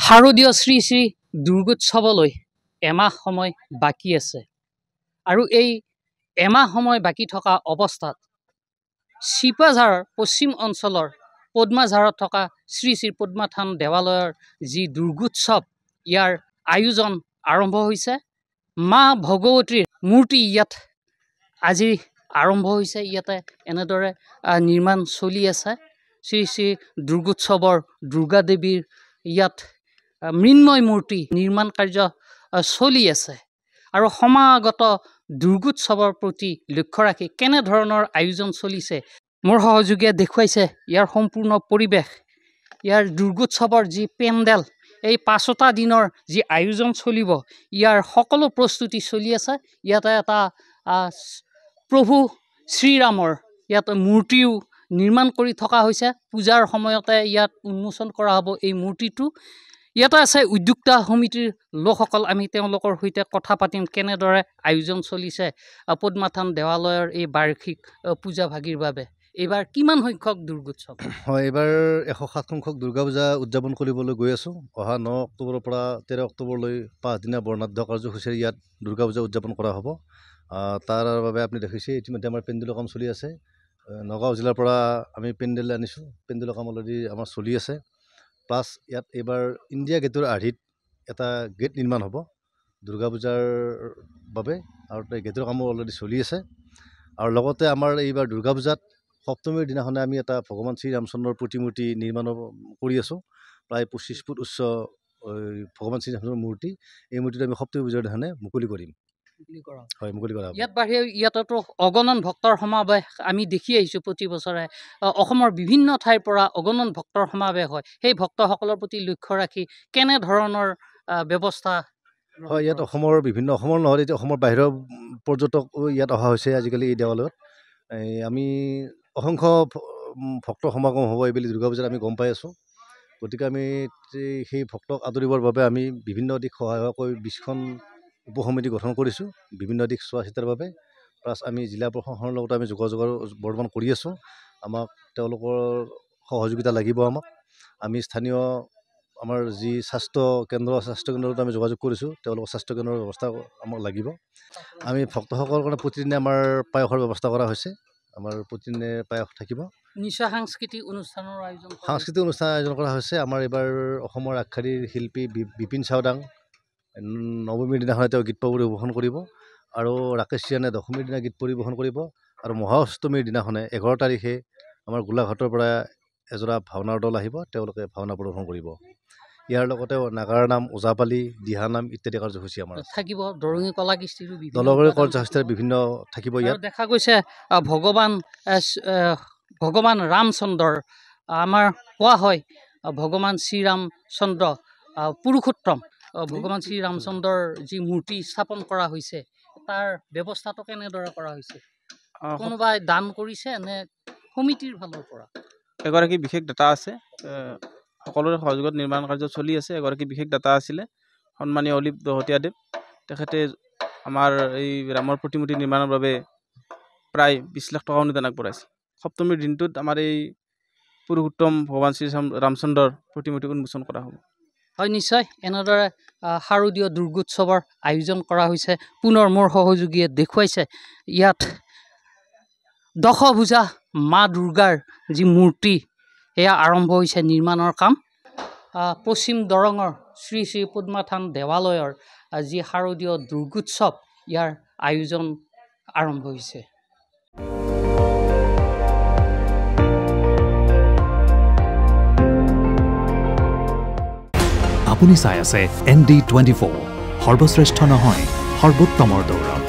শাৰদীয় শ্ৰী শ্ৰী দুৰ্গোৎসৱলৈ এমাহ সময় বাকী আছে আৰু এই এমাহ সময় বাকী থকা অৱস্থাত চিপাঝাৰৰ পশ্চিম অঞ্চলৰ পদ্মাঝাৰত থকা শ্ৰী শ্ৰী পদ্মা থান দেৱালয়ৰ যি দুৰ্গোৎসৱ ইয়াৰ আয়োজন আৰম্ভ হৈছে। মা ভগৱতীৰ মূৰ্তি ইয়াত আজি আৰম্ভ হৈছে। ইয়াতে এনেদৰে নিৰ্মাণ চলি আছে। শ্ৰী শ্ৰী দুৰ্গোৎসৱৰ দুৰ্গা দেৱীৰ ইয়াত মৃন্ময় মূৰ্তি নিৰ্মাণ কাৰ্য চলি আছে আৰু সমাগত দুৰ্গোৎসৱৰ প্ৰতি লক্ষ্য ৰাখি কেনেধৰণৰ আয়োজন চলিছে মোৰ সহযোগীয়ে দেখুৱাইছে। ইয়াৰ সম্পূৰ্ণ পৰিৱেশ, ইয়াৰ দুৰ্গোৎসৱৰ যি পেণ্ডেল, এই 5টা দিনৰ যি আয়োজন চলিব ইয়াৰ সকলো প্ৰস্তুতি চলি আছে। ইয়াতে এটা প্ৰভু শ্ৰীৰামৰ ইয়াত মূৰ্তিও নিৰ্মাণ কৰি থকা হৈছে। পূজাৰ সময়তে ইয়াত উন্মোচন কৰা হ'ব এই মূৰ্তিটো। ইয়াতে আছে উদ্যোক্তা সমিতিৰ লোকসকল। আমি তেওঁলোকৰ সৈতে কথা পাতিম কেনেদৰে আয়োজন চলিছে পদ্মা থান দেৱালয়ৰ এই বাৰ্ষিক পূজা ভাগিৰ বাবে। এইবাৰ কিমান সংখ্যক দুৰ্গোৎসৱ? হয়, এইবাৰ 107 সংখ্যক দুৰ্গা পূজা উদযাপন কৰিবলৈ গৈ আছোঁ। অহা 9 অক্টোবৰৰ পৰা 13 অক্টোবৰলৈ 5 দিনীয়া বৰ্ণাঢ্য কাৰ্যসূচীৰে ইয়াত দুৰ্গা পূজা উদযাপন কৰা হ'ব। তাৰ বাবে আপুনি দেখিছে ইতিমধ্যে আমাৰ পেণ্ডেলৰ কাম চলি আছে। নগাঁও জিলাৰ পৰা আমি পেণ্ডেল আনিছোঁ। পেণ্ডেলৰ কাম অলৰেডি আমাৰ চলি আছে। প্লাছ ইয়াত এইবাৰ ইণ্ডিয়া গেটৰ আৰ্হিত এটা গেট নিৰ্মাণ হ'ব দুৰ্গা পূজাৰ বাবে, আৰু গেটৰ কামো অলৰেডি চলি আছে। আৰু লগতে আমাৰ এইবাৰ দুৰ্গা পূজাত সপ্তমীৰ দিনাখনে আমি এটা ভগৱান শ্ৰীৰামচন্দ্ৰৰ প্ৰতিমূৰ্তি নিৰ্মাণ কৰি আছোঁ। প্ৰায় 25 ফুট উচ্চ ভগৱান শ্ৰীৰামচন্দ্ৰৰ মূৰ্তি। এই মূৰ্তিটো আমি সপ্তমী পূজাৰ দিনাখনে মুকলি কৰিম। হয়, মুকলি কৰা হ'ব। ইয়াত বাহিৰে ইয়াতেতো অগণন ভক্তৰ সমাৱেশ আমি দেখি আহিছোঁ। প্ৰতি বছৰে অসমৰ বিভিন্ন ঠাইৰ পৰা অগণন ভক্তৰ সমাৱেশ হয়। সেই ভক্তসকলৰ প্ৰতি লক্ষ্য ৰাখি কেনেধৰণৰ ব্যৱস্থা? হয়, ইয়াত অসমৰ নহয়, এতিয়া অসমৰ বাহিৰৰ পৰ্যটক ইয়াত অহা হৈছে আজিকালি এই দেৱালয়ত। আমি অসংখ্য ভক্তৰ সমাগম হ'ব এইবুলি দুৰ্গা পূজাত আমি গম পাই আছোঁ। গতিকে আমি সেই ভক্তক আদৰিবৰ বাবে আমি বিভিন্ন দিশ সহায়কৈ 20খন উপসমিতি গঠন কৰিছোঁ বিভিন্ন দিশ চোৱা চিতাৰ বাবে। প্লাছ আমি জিলা প্ৰশাসনৰ লগত আমি যোগাযোগৰ বৰ্তমান কৰি আছোঁ। আমাক তেওঁলোকৰ সহযোগিতা লাগিব। আমি স্থানীয় আমাৰ যি স্বাস্থ্যকেন্দ্ৰত আমি যোগাযোগ কৰিছোঁ। তেওঁলোকৰ স্বাস্থ্যকেন্দ্ৰৰ ব্যৱস্থা আমাক লাগিব। আমি ভক্তসকলৰ কাৰণে প্ৰতিদিনে আমাৰ পায়সৰ ব্যৱস্থা কৰা হৈছে। আমাৰ প্ৰতিদিনে পায়স থাকিব। নিশ্চয় সাংস্কৃতিক অনুষ্ঠানৰ আয়োজন কৰা হৈছে। আমাৰ এইবাৰ অসমৰ আগশাৰীৰ শিল্পী বিপিন চাওডাং 9মীৰ দিনাখনে তেওঁ গীত পৰিৱেশন কৰিব, আৰু ৰাকেশ চিয়ানে 10মীৰ দিনা গীত পৰিৱেশন কৰিব, আৰু মহাষ্টমীৰ দিনাখনে 11 তাৰিখে আমাৰ গোলাঘাটৰ পৰা এযোৰা ভাওনাৰ দল আহিব। তেওঁলোকে ভাওনা প্ৰদৰ্শন কৰিব। ইয়াৰ লগতে নাগাৰ নাম, ওজাপালি, দিহানাম ইত্যাদি কাৰ্যসূচী আমাৰ থাকিব। দৰঙী কলা কৃষ্টিৰো বিভিন্ন থাকিব। ইয়াত দেখা গৈছে ভগৱান ৰামচন্দ্ৰৰ, আমাৰ কোৱা হয় ভগৱান শ্ৰীৰামচন্দ্ৰ পুৰুষোত্তম, ভগৱান শ্ৰীৰামচন্দ্ৰৰ যি মূৰ্তি স্থাপন কৰা হৈছে তাৰ ব্যৱস্থাটো কেনেদৰে কৰা হৈছে? কোনোবাই দান কৰিছে নে সমিতিৰ ফালৰ পৰা? এগৰাকী বিশেষ দাতা আছে, সকলোৰে সহযোগত নিৰ্মাণ কাৰ্য চলি আছে। এগৰাকী বিশেষ দাতা আছিলে সন্মানীয় অলিভ দহতীয়াদেৱ। তেখেতে আমাৰ এই ৰামৰ প্ৰতিমূৰ্তি নিৰ্মাণৰ বাবে প্ৰায় 20 লাখ টকা অনুদান আগবঢ়াইছে। সপ্তমীৰ দিনটোত আমাৰ এই পুৰুষোত্তম ভগৱান শ্ৰী ৰামচন্দ্ৰৰ প্ৰতিমূৰ্তি উন্মোচন কৰা হ'ব। হয়, নিশ্চয় এনেদৰে শাৰদীয় দুৰ্গোৎসৱৰ আয়োজন কৰা হৈছে। পুনৰ মোৰ সহযোগীয়ে দেখুৱাইছে ইয়াত দশভুজা মা দুৰ্গাৰ যি মূৰ্তি সেয়া আৰম্ভ হৈছে নিৰ্মাণৰ কাম। পশ্চিম দৰঙৰ শ্ৰী শ্ৰী পদ্মা থান দেৱালয়ৰ যি শাৰদীয় দুৰ্গোৎসৱ ইয়াৰ আয়োজন আৰম্ভ হৈছে। আপুনি চাই আছে ND24, সৰ্বশ্ৰেষ্ঠ নহয় সৰ্বোত্তমৰ দৌৰত।